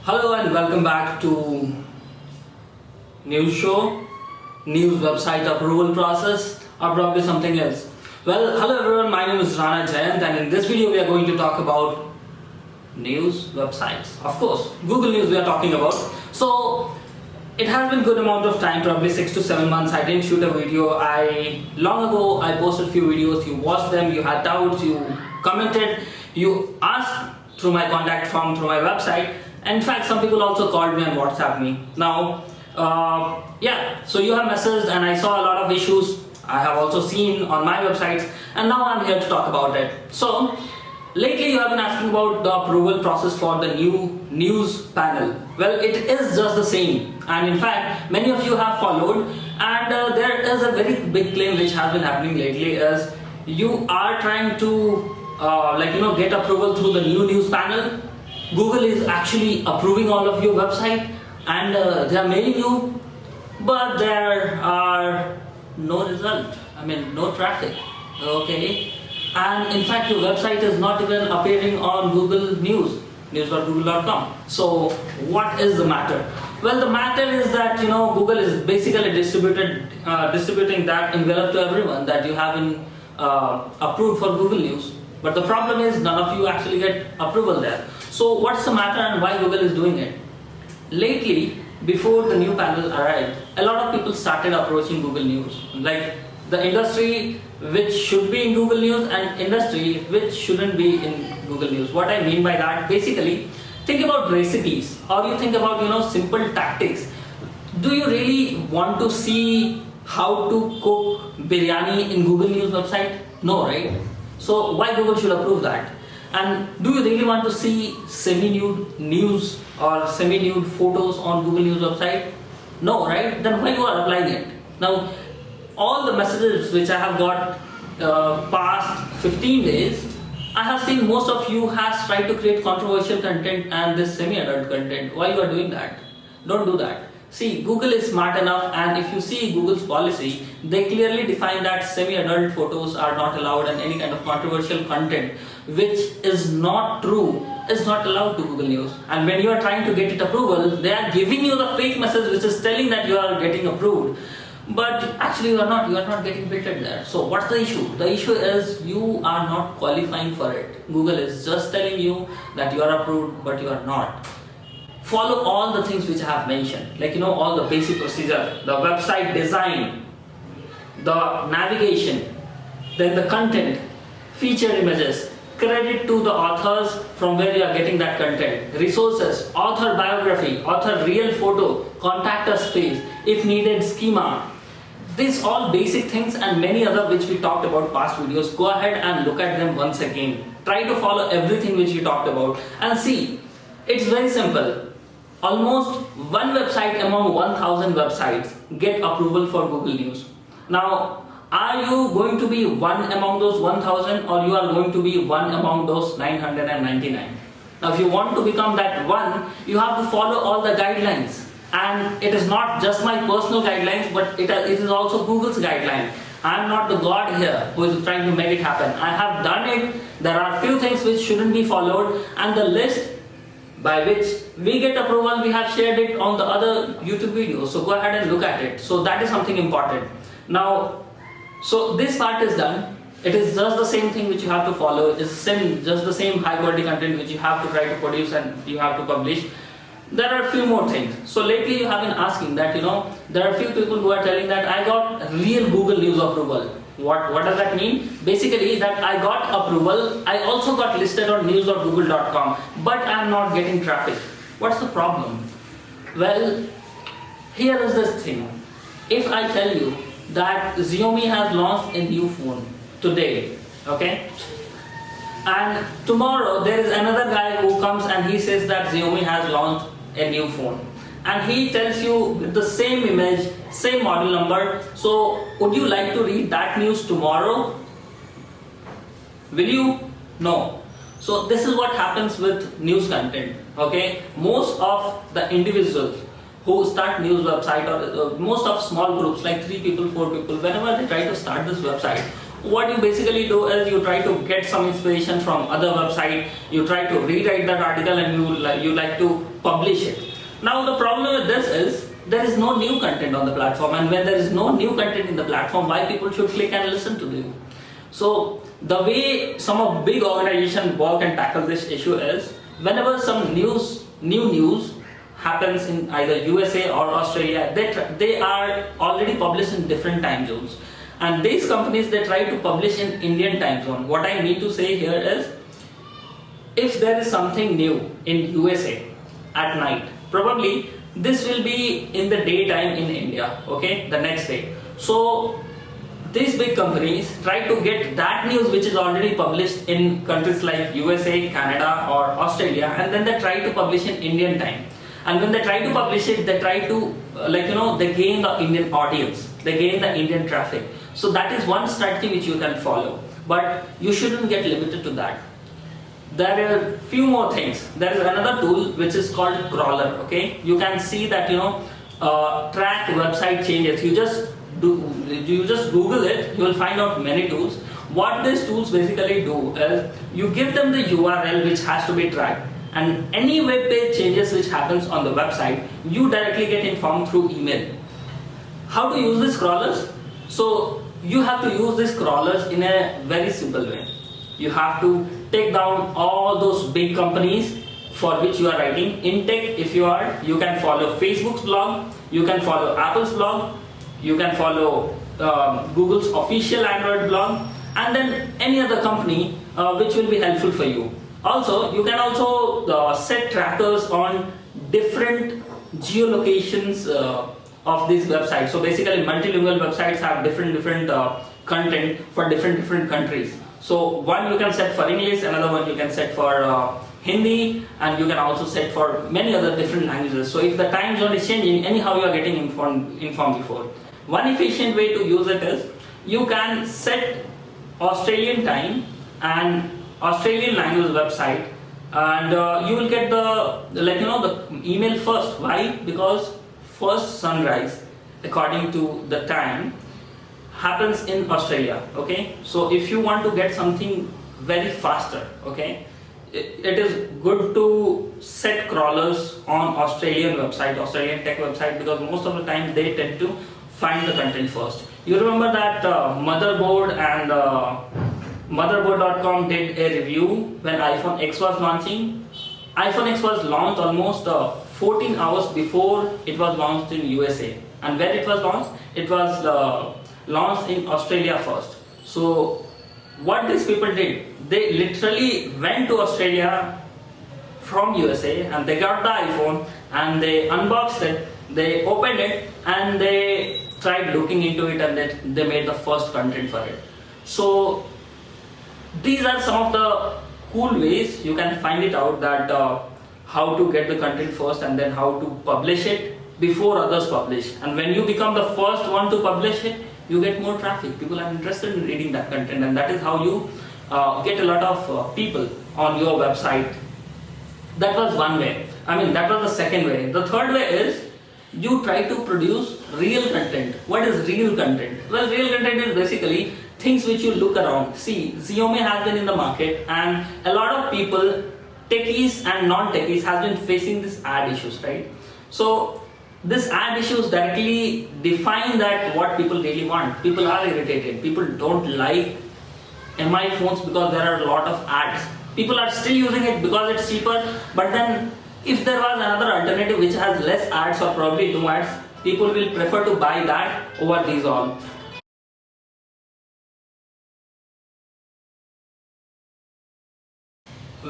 Hello and welcome back to news show, news website approval process, or probably something else. Well, hello everyone, my name is Rana Jayant, and in this video we are going to talk about news websites. Of course, Google News we are talking about. So it has been good amount of time, probably 6 to 7 months. I didn't shoot a video. Long ago I posted few videos, you watched them, you had doubts, you commented, you asked through my contact form, through my website. In fact, some people also called me and WhatsApp me. Now, so you have messaged and I saw a lot of issues I have also seen on my websites, and now I'm here to talk about it. So, lately you have been asking about the approval process for the new news panel. Well, it is just the same, and in fact, many of you have followed, and there is a very big claim which has been happening lately is you are trying to get approval through the new news panel. Google is actually approving all of your website and they are mailing you, but there are no result. No traffic. Okay, and in fact, your website is not even appearing on Google News, news.google.com. So, what is the matter? Well, the matter is that Google is basically distributing that envelope to everyone that you have been approved for Google News. But the problem is none of you actually get approval there. So what's the matter and why Google is doing it? Lately, before the new panel arrived, a lot of people started approaching Google News. Like the industry which should be in Google News and industry which shouldn't be in Google News. What I mean by that, basically, think about recipes or you think about simple tactics. Do you really want to see how to cook biryani in Google News website? No, right? So why Google should approve that? And do you really want to see semi-nude news or semi-nude photos on Google News website? No, right? Then why you are applying it? Now, all the messages which I have got past 15 days, I have seen most of you has tried to create controversial content and this semi-adult content. Why you are doing that? Don't do that. See, Google is smart enough, and if you see Google's policy, they clearly define that semi-adult photos are not allowed and any kind of controversial content which is not true is not allowed to Google News. And when you are trying to get it approval, they are giving you the fake message which is telling that you are getting approved. But actually you are not getting filtered there. So what's the issue? The issue is you are not qualifying for it. Google is just telling you that you are approved, but you are not. Follow all the things which I have mentioned, all the basic procedure, the website design, the navigation, then the content, featured images, credit to the authors from where you are getting that content, resources, author biography, author real photo, contact us page, if needed schema. These all basic things and many other which we talked about past videos. Go ahead and look at them once again. Try to follow everything which we talked about and see. It's very simple. Almost one website among 1000 websites get approval for Google News. Now, are you going to be one among those 1000 or you are going to be one among those 999? Now, if you want to become that one, you have to follow all the guidelines. And it is not just my personal guidelines, but it is also Google's guideline. I am not the God here who is trying to make it happen. I have done it. There are few things which shouldn't be followed, and the list by which we get approval, we have shared it on the other YouTube videos. So go ahead and look at it. So that is something important. Now, so this part is done. It is just the same thing which you have to follow. It's just the same high quality content which you have to try to produce and you have to publish. There are a few more things. So lately you have been asking that, there are a few people who are telling that I got real Google News approval. What does that mean? Basically that I got approval, I also got listed on news.google.com, but I am not getting traffic. What's the problem? Well, here is this thing. If I tell you that Xiaomi has launched a new phone today, okay? And tomorrow there is another guy who comes and he says that Xiaomi has launched a new phone. And he tells you with the same image, same model number. So would you like to read that news tomorrow? Will you? No. So this is what happens with news content. Okay, most of the individuals who start news website or most of small groups like 3 people, 4 people, whenever they try to start this website, what you basically do is you try to get some inspiration from other website, you try to rewrite that article, and you like to publish it. Now the problem with this is there is no new content on the platform, and when there is no new content in the platform, why people should click and listen to you? So the way some of big organizations work and tackle this issue is whenever some new news happens in either USA or Australia, they are already published in different time zones, and these companies, they try to publish in Indian time zone. What I need to say here is, if there is something new in USA at night, probably this will be in the daytime in India, okay, the next day. So these big companies try to get that news which is already published in countries like USA, Canada or Australia, and then they try to publish in Indian time. And when they try to publish it, they try to they gain the Indian audience, they gain the Indian traffic. So that is one strategy which you can follow, but you shouldn't get limited to that. There are few more things. There is another tool which is called crawler. Okay, you can see that track website changes. You just Google it, you will find out many tools. What these tools basically do is you give them the URL which has to be tracked, and any web page changes which happens on the website, you directly get informed through email. How to use these crawlers? So you have to use these crawlers in a very simple way. You have to take down all those big companies for which you are writing. In tech, if you can follow Facebook's blog, you can follow Apple's blog, you can follow Google's official Android blog, and then any other company which will be helpful for you. Also, you can also set trackers on different geolocations of these websites. So basically, multilingual websites have different content for different countries. So one you can set for English, another one you can set for Hindi, and you can also set for many other different languages. So if the time zone is changing, anyhow you are getting informed before. One efficient way to use it is you can set Australian time and Australian language website, and you will get the email first. Why? Because first sunrise according to the time happens in Australia. Okay, so if you want to get something very faster, okay, it is good to set crawlers on Australian tech website, because most of the time they tend to find the content first. You remember that Motherboard and Motherboard.com did a review when iPhone X was launching. iPhone X was launched almost 14 hours before it was launched in USA. And where it was launched? It was launched in Australia first. So what these people did, they literally went to Australia from USA and they got the iPhone and they unboxed it, they opened it, and they tried looking into it, and they made the first content for it. So these are some of the cool ways you can find it out, that how to get the content first and then how to publish it before others publish. And when you become the first one to publish it, you get more traffic. People are interested in reading that content, and that is how you get a lot of people on your website. That was one way. That was the second way. The third way is you try to produce real content. What is real content? Well, real content is basically things which you look around. See, Xiaomi has been in the market, and a lot of people, techies and non-techies, has been facing these ad issues, right? So these ad issues directly define that what people really want. People are irritated. People don't like MI phones because there are a lot of ads. People are still using it because it's cheaper, but then if there was another alternative which has less ads or probably no ads, people will prefer to buy that over these all.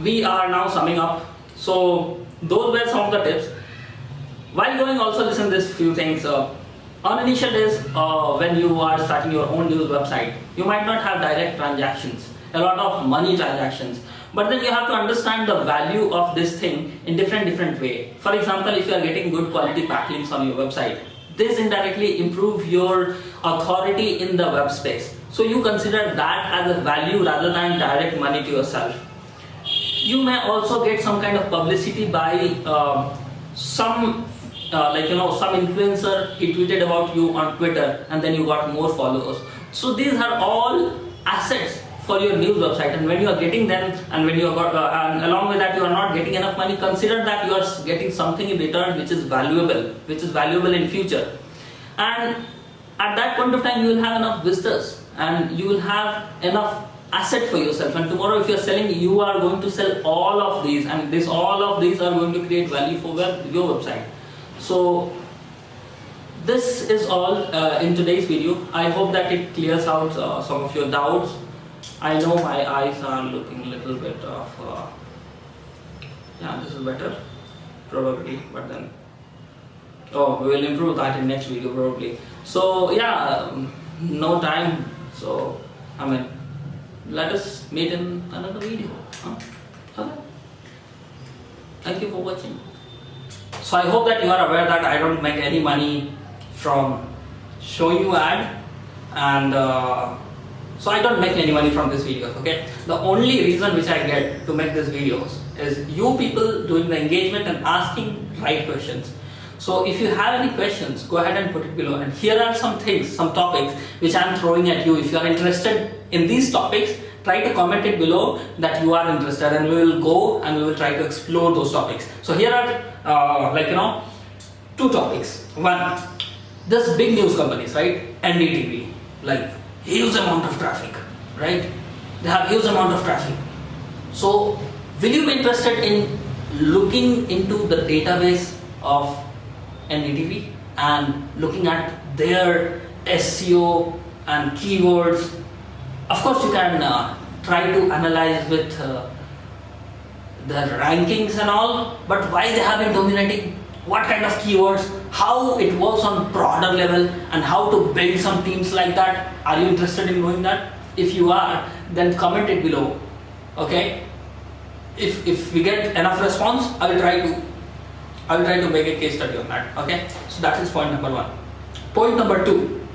We are now summing up. So those were some of the tips. While going, also listen this few things. On initial days, when you are starting your own news website, you might not have direct transactions, a lot of money transactions, but then you have to understand the value of this thing in different way. For example, if you are getting good quality backlinks on your website, this indirectly improve your authority in the web space. So you consider that as a value rather than direct money to yourself. You may also get some kind of publicity by some influencer. He tweeted about you on Twitter, and then you got more followers. So these are all assets for your news website, and when you are getting them, and when you are and along with that you are not getting enough money, consider that you are getting something in return which is valuable in future. And at that point of time you will have enough visitors and you will have enough asset for yourself, and tomorrow if you are selling, you are going to sell all of these, and all of these are going to create value for your website. So this is all in today's video. I hope that it clears out some of your doubts. I know my eyes are looking a little bit of yeah, this is better probably, but then we will improve that in next video probably. So yeah, no time, so I mean, let us meet in another video. Okay. Thank you for watching. So I hope that you are aware that I don't make any money from showing you ad, and so I don't make any money from these videos. Okay, the only reason which I get to make these videos is you people doing the engagement and asking right questions. So if you have any questions, go ahead and put it below, and here are some things, some topics which I am throwing at you. If you are interested in these topics, try to comment it below that you are interested, and we will go and we will try to explore those topics. So here are two topics. One, this big news companies, right? NDTV, like huge amount of traffic, right? They have huge amount of traffic. So will you be interested in looking into the database of NDTV and looking at their SEO and keywords? Of course you can try to analyze with the rankings and all, but why they have been dominating, what kind of keywords, how it works on broader level, and how to build some teams like that. Are you interested in knowing that? If you are, then comment it below. Okay, if we get enough response, I will try to make a case study on that. Okay, so that is point number one. Point number two,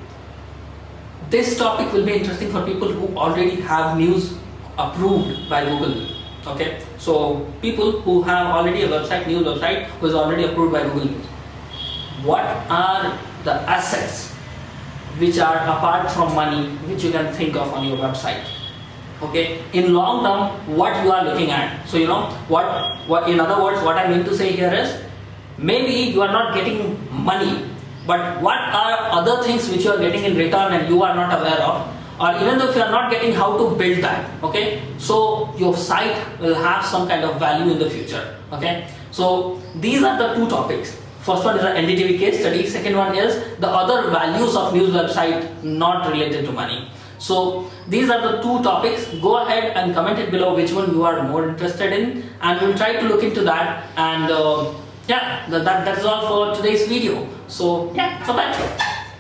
this topic will be interesting for people who already have news approved by Google. Okay, so people who have already a website, news website, who is already approved by Google News. What are the assets which are apart from money which you can think of on your website? Okay, in long term, what you are looking at. So you know what in other words, what I mean to say here is, maybe you are not getting money, but what are other things which you are getting in return and you are not aware of, or even though if you are not getting how to build that. Okay, so your site will have some kind of value in the future. Okay, so these are the two topics. First one is an NDTV case study. Second one is the other values of news website not related to money. So these are the two topics. Go ahead and comment it below which one you are more interested in, and we'll try to look into that. And yeah, that is all for today's video. So yeah, bye bye.